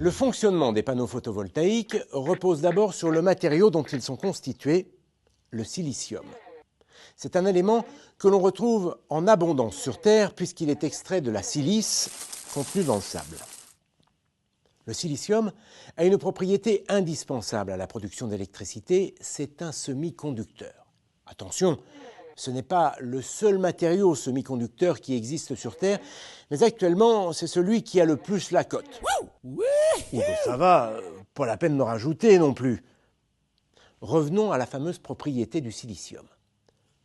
Le fonctionnement des panneaux photovoltaïques repose d'abord sur le matériau dont ils sont constitués, le silicium. C'est un élément que l'on retrouve en abondance sur Terre puisqu'il est extrait de la silice contenue dans le sable. Le silicium a une propriété indispensable à la production d'électricité, c'est un semi-conducteur. Attention, ce n'est pas le seul matériau semi-conducteur qui existe sur Terre, mais actuellement, c'est celui qui a le plus la cote. Ça va, pas la peine d'en rajouter non plus. Revenons à la fameuse propriété du silicium.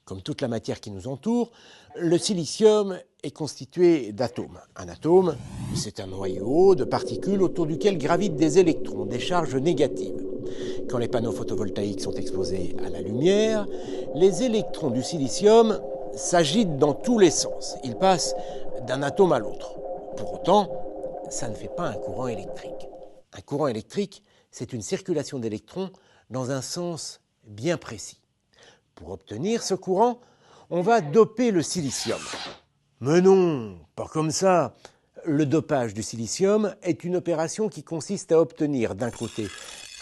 Comme toute la matière qui nous entoure, le silicium est constitué d'atomes. Un atome, c'est un noyau de particules autour duquel gravitent des électrons, des charges négatives. Quand les panneaux photovoltaïques sont exposés à la lumière, les électrons du silicium s'agitent dans tous les sens. Ils passent d'un atome à l'autre. Pour autant, ça ne fait pas un courant électrique. Un courant électrique, c'est une circulation d'électrons dans un sens bien précis. Pour obtenir ce courant, on va doper le silicium. Mais non, pas comme ça. Le dopage du silicium est une opération qui consiste à obtenir d'un côté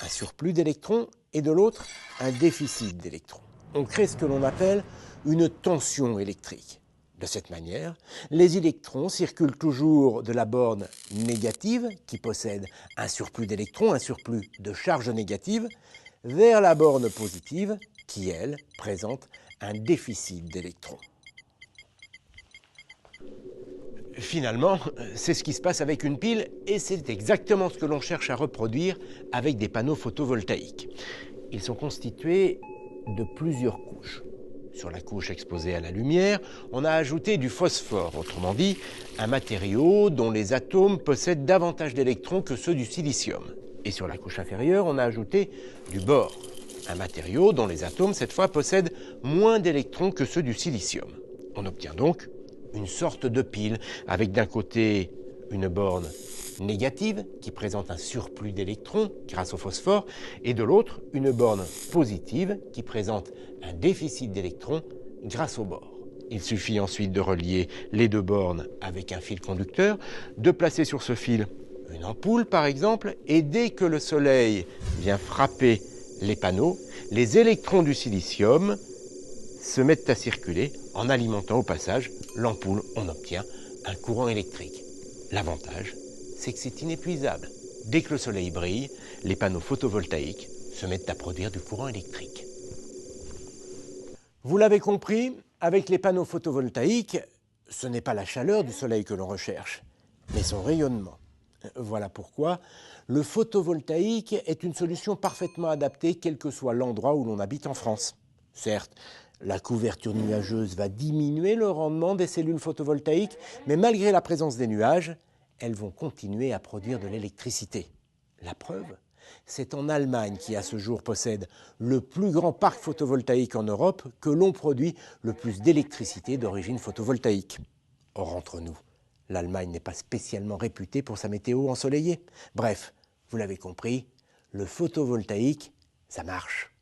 un surplus d'électrons et de l'autre un déficit d'électrons. On crée ce que l'on appelle une tension électrique. De cette manière, les électrons circulent toujours de la borne négative, qui possède un surplus d'électrons, un surplus de charge négative, vers la borne positive, qui, elle, présente un déficit d'électrons. Finalement, c'est ce qui se passe avec une pile et c'est exactement ce que l'on cherche à reproduire avec des panneaux photovoltaïques. Ils sont constitués de plusieurs couches. Sur la couche exposée à la lumière, on a ajouté du phosphore, autrement dit, un matériau dont les atomes possèdent davantage d'électrons que ceux du silicium. Et sur la couche inférieure, on a ajouté du bore, un matériau dont les atomes, cette fois, possèdent moins d'électrons que ceux du silicium. On obtient donc une sorte de pile, avec d'un côté une borne négative qui présente un surplus d'électrons grâce au phosphore, et de l'autre une borne positive qui présente un déficit d'électrons grâce au bore. Il suffit ensuite de relier les deux bornes avec un fil conducteur, de placer sur ce fil une ampoule par exemple, et dès que le soleil vient frapper les panneaux, les électrons du silicium se mettent à circuler en alimentant au passage l'ampoule. On obtient un courant électrique. L'avantage, c'est que c'est inépuisable. Dès que le soleil brille, les panneaux photovoltaïques se mettent à produire du courant électrique. Vous l'avez compris, avec les panneaux photovoltaïques, ce n'est pas la chaleur du soleil que l'on recherche, mais son rayonnement. Voilà pourquoi le photovoltaïque est une solution parfaitement adaptée quel que soit l'endroit où l'on habite en France. Certes, la couverture nuageuse va diminuer le rendement des cellules photovoltaïques, mais malgré la présence des nuages, elles vont continuer à produire de l'électricité. La preuve, c'est en Allemagne qui à ce jour possède le plus grand parc photovoltaïque en Europe que l'on produit le plus d'électricité d'origine photovoltaïque. Or, entre nous, l'Allemagne n'est pas spécialement réputée pour sa météo ensoleillée. Bref, vous l'avez compris, le photovoltaïque, ça marche.